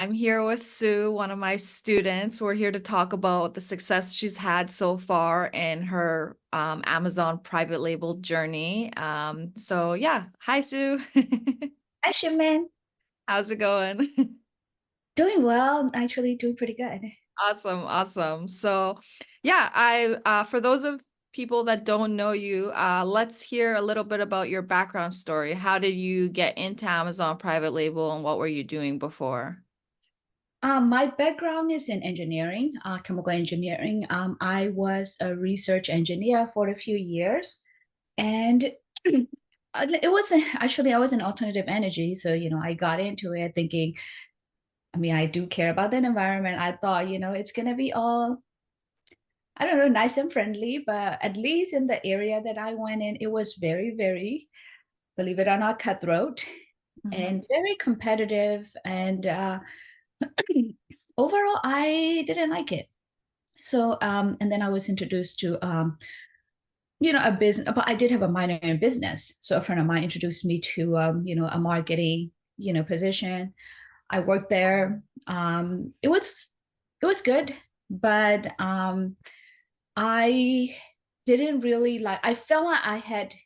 I'm here with Sue, one of my students. We're here to talk about the success she's had so far in her Amazon private label journey. So yeah, hi Sue. Hi, Shipman. How's it going? Doing well. Actually, doing pretty good. Awesome, awesome. So yeah, I for those of people that don't know you, let's hear a little bit about your background story. How did you get into Amazon private label and what were you doing before? My background is in engineering, chemical engineering. I was a research engineer for a few years, and it was actually I was in alternative energy, so I got into it thinking. I mean, I do care about the environment. I thought, it's gonna be all I don't know, nice and friendly, but at least in the area that I went in, it was very, very, believe it or not, cutthroat Mhm. and very competitive and overall I didn't like it. So and then I was introduced to a business, but I did have a minor in business. So a friend of mine introduced me to a marketing, position. I worked there. It was good, but I didn't really like I felt like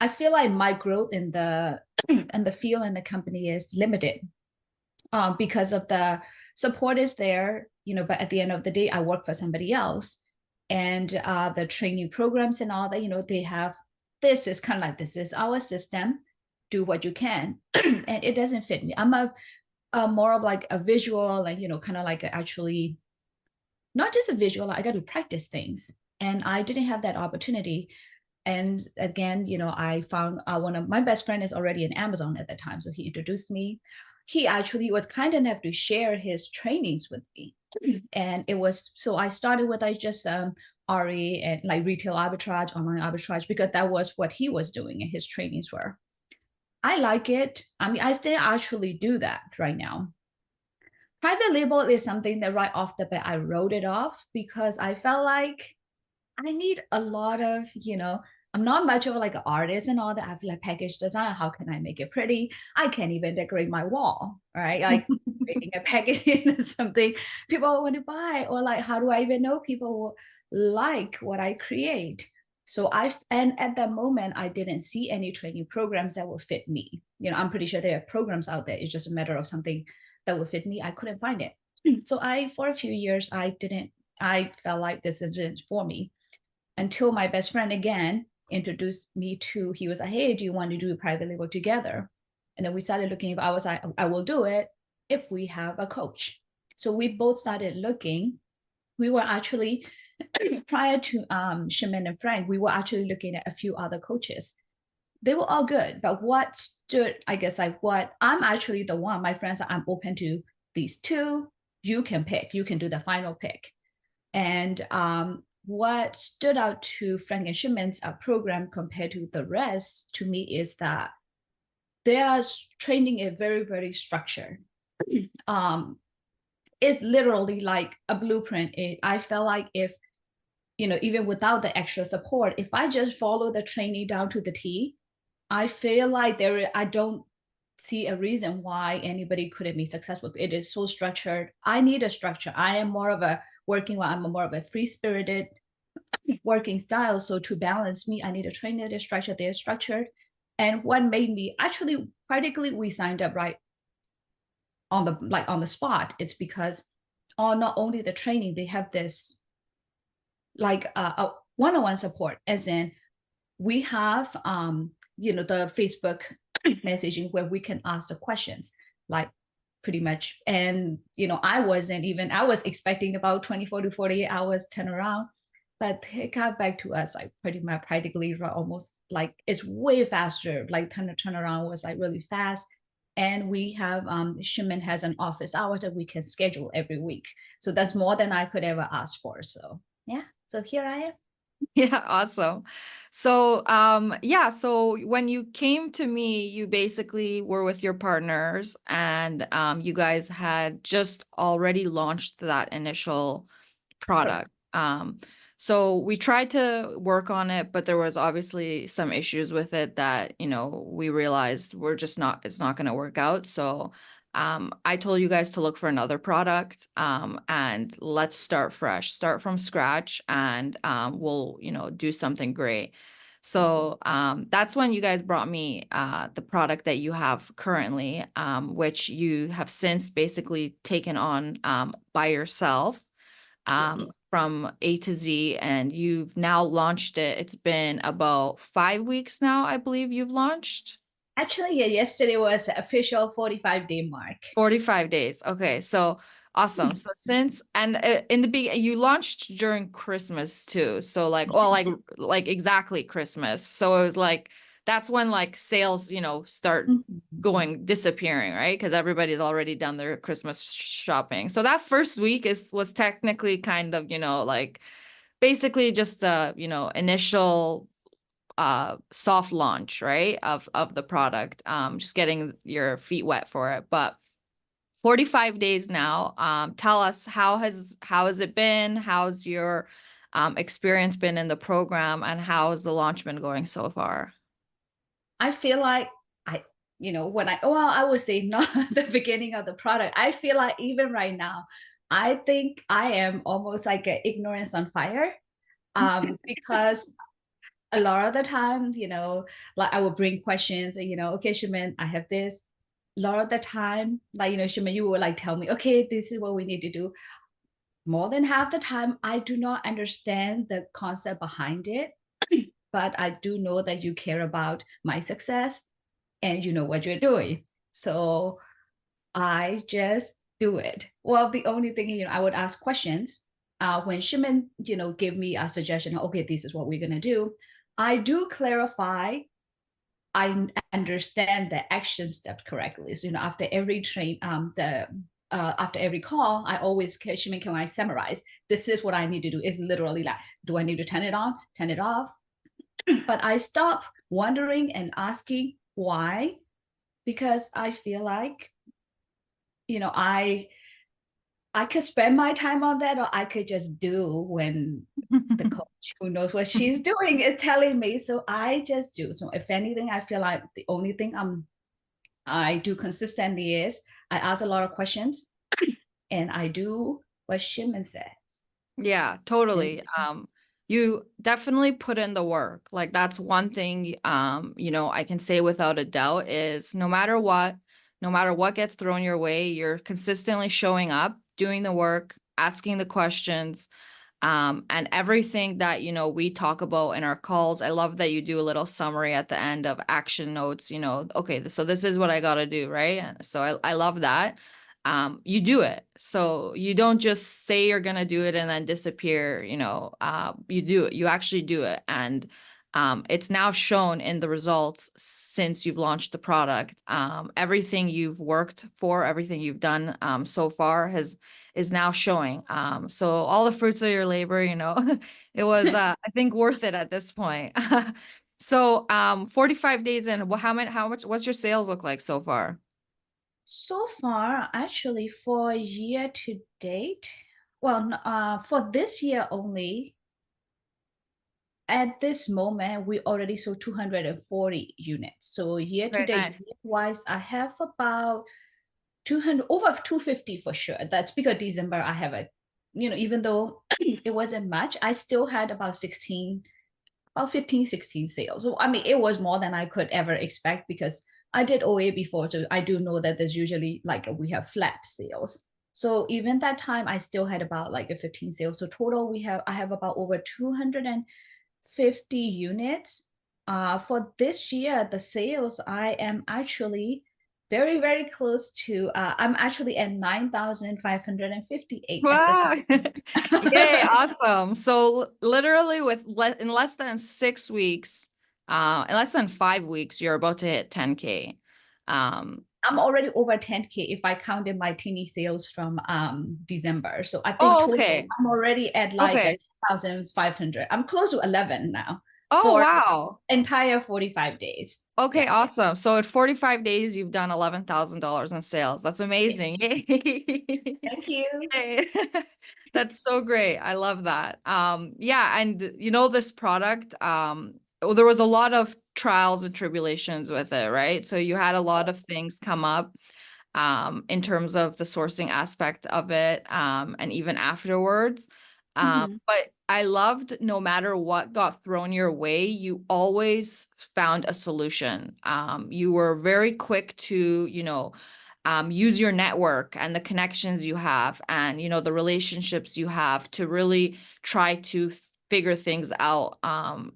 I feel like my growth in the and the field in the company is limited because of the support is there, but at the end of the day, I work for somebody else. And the training programs and all that, they have this is kind of like this is our system, do what you can. And it doesn't fit me. I'm a more of like a visual, like, kind of like actually not just a visual, I got to practice things. And I didn't have that opportunity. And again, I found one of my best friend is already in Amazon at the time. So he introduced me. He actually was kind enough to share his trainings with me. And it was, so I started with like just RE and like retail arbitrage, online arbitrage, because that was what he was doing and his trainings were. I like it. I mean, I still actually do that right now. Private label is something that right off the bat, I wrote it off because I felt like I need a lot of, I'm not much of like an artist and all that. I feel like package design. How can I make it pretty? I can't even decorate my wall, right? Like creating a packaging is something people want to buy, or like, how do I even know people will like what I create? And at that moment, I didn't see any training programs that will fit me. I'm pretty sure there are programs out there. It's just a matter of something that would fit me. I couldn't find it. So for a few years, I felt like this isn't for me until my best friend again introduced me to, he was like, hey, do you want to do a private label together? And then we started looking. I was like, I will do it if we have a coach. So we both started looking. We were actually, prior to Shaman and Frank, we were actually looking at a few other coaches. They were all good. But what stood, I guess, like what I'm actually the one, my friends, I'm open to these two. You can pick, you can do the final pick. And what stood out to Frank and Schimmann's program compared to the rest to me is that their training is very, very structured. um, it's literally like a blueprint. I felt like if, even without the extra support, if I just follow the training down to the T, I feel like I don't see a reason why anybody couldn't be successful. It is so structured. I need a structure. I am more of a I'm more of a free spirited working style. So to balance me, I need a trainer, they're structured, they're structured. And what made me actually practically we signed up right on the spot. It's because on not only the training, they have this like a one-on-one support, as in we have the Facebook messaging where we can ask the questions like pretty much. And I was expecting about 24 to 48 hours turnaround, but it got back to us like pretty much practically almost like it's way faster. Like turnaround was like really fast. And we have Shimon has an office hours that we can schedule every week. So that's more than I could ever ask for. So yeah. So here I am. Yeah, awesome. So, yeah, so when you came to me, you basically were with your partners and you guys had just already launched that initial product. So we tried to work on it, but there was obviously some issues with it that, we realized it's not going to work out. So, I told you guys to look for another product, and let's start fresh, start from scratch, and we'll, do something great. Yes. So that's when you guys brought me the product that you have currently, which you have since basically taken on by yourself, Yes. from A to Z, and you've now launched it. It's been about 5 weeks now, I believe you've launched. Actually, yeah, yesterday was the official 45-day mark. 45 days. Okay, so awesome. So since and in the beginning you launched during Christmas too. So like, well, like exactly Christmas. So it was like that's when like sales, start Mhm. going disappearing, right? Because everybody's already done their Christmas shopping. So that first week was technically kind of, like basically just the, initial soft launch, right? Of the product. Just getting your feet wet for it. But 45 days now. Tell us how has it been? How's your experience been in the program, and how's the launch been going so far? I feel like I, when I would say not the beginning of the product. I feel like even right now, I think I am almost like an ignorance on fire. Because a lot of the time, like I will bring questions and, okay, Shimin, I have this. A lot of the time, like, Shimin, you will like tell me, okay, this is what we need to do. More than half the time, I do not understand the concept behind it, but I do know that you care about my success and you know what you're doing. So I just do it. Well, the only thing, I would ask questions. When Shimin, give me a suggestion, okay, this is what we're gonna do. I do clarify. I understand the action step correctly. So, after every after every call, I always, Shimin, can I summarize? This is what I need to do. It's literally like, do I need to turn it on, turn it off? But I stop wondering and asking why, because I feel like, you know, I I could spend my time on that, or I could just do when the coach who knows what she's doing is telling me. So I just do. So if anything, I feel like the only thing I do consistently is I ask a lot of questions and I do what Shimon says. Yeah, And totally. You definitely put in the work. Like that's one thing, I can say without a doubt is no matter what gets thrown your way, you're consistently showing up, doing the work, asking the questions, and everything that, we talk about in our calls. I love that you do a little summary at the end of action notes, okay, so this is what I got to do, right? And so I love that. You do it. So you don't just say you're going to do it and then disappear, you do it. You actually do it. And it's now shown in the results since you've launched the product. Everything you've worked for, everything you've done so far is now showing. So all the fruits of your labor, it was, I think, worth it at this point. So 45 days in, how much, what's your sales look like so far? so far, actually, for year to date, well, for this year only, at this moment, we already sold 240 units. So year to Very date, nice. wise, I have about 200, over 250 for sure. That's because December I have even though it wasn't much, I still had about 15, 16 sales. So I mean, it was more than I could ever expect because I did OA before. So I do know that there's usually like we have flat sales. So even that time, I still had about like a 15 sales. So total, I have about over 250 units. For this year, the sales, I am actually very, very close to, I'm actually at 9,558 at this Wow. Yay, moment. awesome. So literally in less than 6 weeks, in less than 5 weeks, you're about to hit 10K. Um, I'm already over 10K if I counted my teeny sales from December. So I think oh, total okay. I'm already at like a Okay. 2,500. I'm close to 11 now Oh, for wow. entire 45 days. Okay, Yeah. awesome. So at 45 days, you've done $11,000 in sales. That's amazing. Yay. Thank you. Yay. That's so great. I love that. Yeah, and this product, well, there was a lot of trials and tribulations with it, right? So you had a lot of things come up. in terms of the sourcing aspect of it, and even afterwards. Mhm. But I loved no matter what got thrown your way, you always found a solution. You were very quick to, use your network and the connections you have and, the relationships you have to really try to figure things out,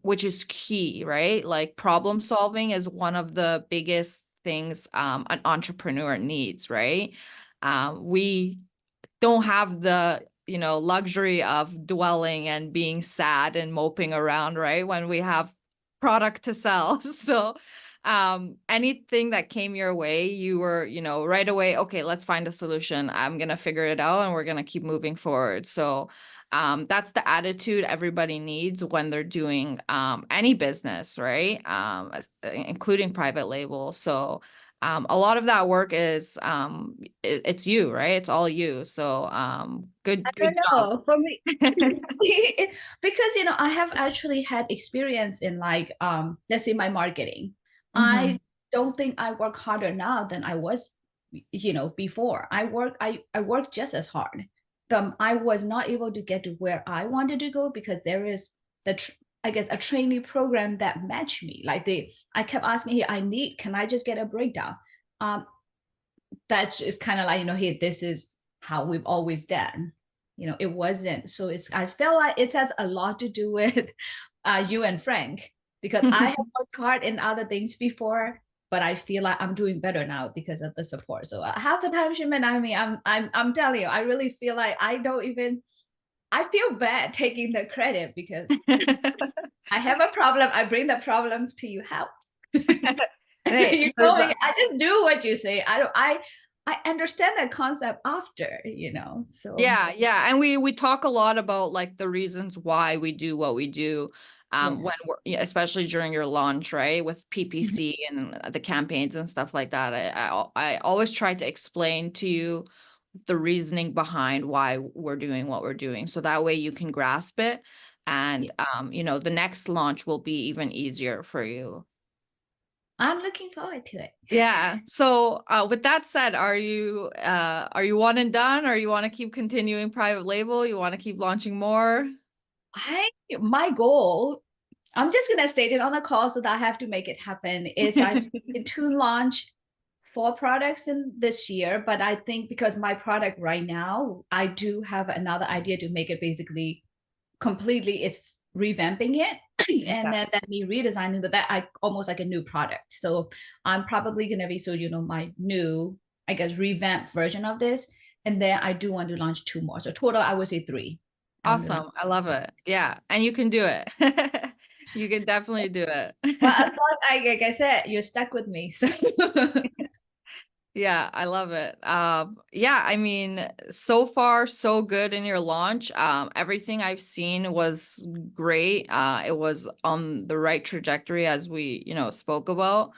which is key, right? Like problem solving is one of the biggest things an entrepreneur needs, right? We don't have the luxury of dwelling and being sad and moping around, right, when we have product to sell. So anything that came your way, you were right away, okay, let's find a solution, I'm gonna figure it out and we're gonna keep moving forward. So that's the attitude everybody needs when they're doing any business, right? Including private label. So a lot of that work is it's you, right? It's all you. So I good don't job. know. For me, because I have actually had experience in like let's say my marketing. I Hmm. don't think I work harder now than I was before. I work just as hard. But I was not able to get to where I wanted to go because there is I guess a training program that matched me. Like I kept asking, hey, can I just get a breakdown? Um, that's just kind of like, hey, this is how we've always done. It wasn't. So I feel like it has a lot to do with you and Frank, because I have worked hard in other things before, but I feel like I'm doing better now because of the support. So half the time, Shimin, I mean, I'm telling you, I really feel like I feel bad taking the credit because I have a problem. I bring the problem to you. Help. Hey, You there's know me. I just do what you say. I understand that concept after. So yeah, yeah. And we talk a lot about like the reasons why we do what we do, yeah. when we're yeah, especially during your launch, right? With Mhm. PPC and the campaigns and stuff like that. I always try to explain to you the reasoning behind why we're doing what we're doing. So that way you can grasp it. Yeah. And the next launch will be even easier for you. I'm looking forward to it. Yeah. So with that said, are you one and done, or you want to keep continuing private label? You want to keep launching more? My goal, I'm just gonna state it on the call so that I have to make it happen, is I to launch 4 products in this year, but I think because my product right now, I do have another idea to make it basically completely, it's revamping it and Yeah. then that me redesigning that I almost like a new product. So I'm probably gonna be my new, I guess, revamped version of this. And then I do want to launch 2 more. So total, I would say 3. I want to launch. Awesome. I love it. Yeah. And you can do it. You can definitely do Well, as it. long like I said, you're stuck with me. So Yeah, I love it. Yeah, I mean, so far so good in your launch. Everything I've seen was great. It was on the right trajectory as we, spoke about.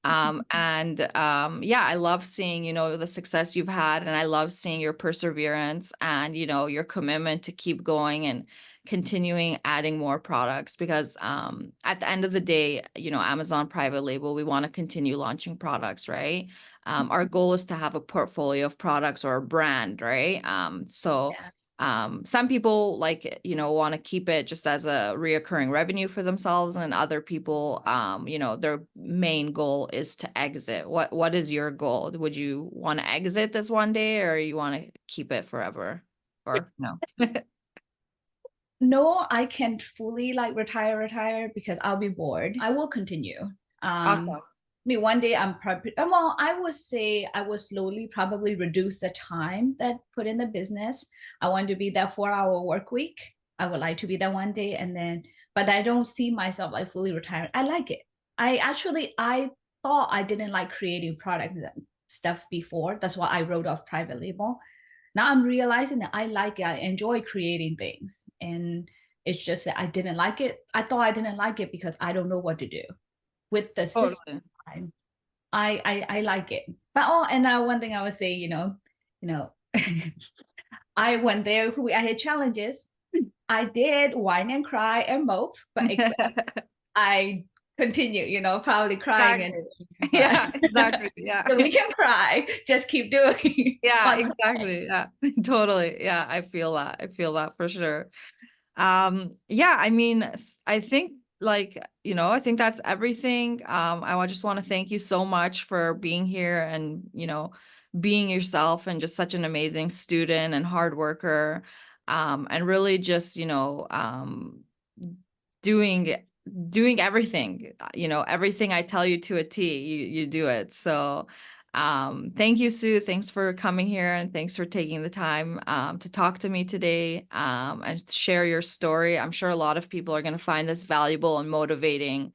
And yeah, I love seeing, the success you've had, and I love seeing your perseverance and, your commitment to keep going and continuing adding more products because at the end of the day, Amazon private label, we want to continue launching products, right? Our goal is to have a portfolio of products or a brand, right? So yeah. some people like want to keep it just as a reoccurring revenue for themselves, and other people their main goal is to exit. What is your goal? Would you want to exit this one day, or you want to keep it forever, or no? No, I can't fully like retire because I'll be bored. I will continue. Awesome. I mean, one day I'm probably, well, I would say I will slowly probably reduce the time that put in the business. I want to be that 4-hour work week. I would like to be that one day. And then, but I don't see myself like fully retired. I like it. I thought I didn't like creating product stuff before. That's why I wrote off private label. Now I'm realizing that I like it. I enjoy creating things. And it's just that I didn't like it. I thought I didn't like it because I don't know what to do with the system. Totally. I like it. But and now one thing I would say, you know, I went there. I had challenges. I did whine and cry and mope, but except I continue, probably crying and Exactly. Yeah, exactly. Yeah. so we can cry, just keep doing Yeah, on the exactly. Yeah, totally. Yeah, I feel that. I feel that for sure. Yeah, I mean, I think like, I think that's everything. Just want to thank you so much for being here and, being yourself and just such an amazing student and hard worker. And really just, doing doing everything, everything I tell you to a T, you do it. So thank you, Sue. Thanks for coming here and thanks for taking the time to talk to me today and share your story. I'm sure a lot of people are going to find this valuable and motivating.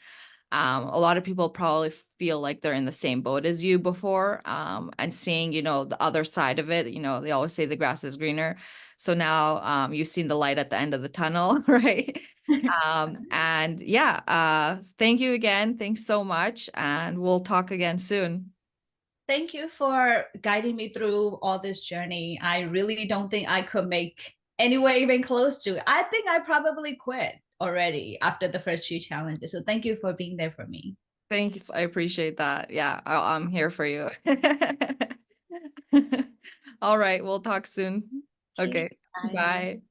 A lot of people probably feel like they're in the same boat as you before, and seeing, the other side of it. They always say the grass is greener. So now you've seen the light at the end of the tunnel, right? And yeah, thank you again. Thanks so much. And we'll talk again soon. Thank you for guiding me through all this journey. I really don't think I could make anywhere even close to it. I think I probably quit already after the first few challenges. So thank you for being there for me. Thanks. I appreciate that. Yeah, I'm here for you. All right, we'll talk soon. Okay, Okay, bye. bye.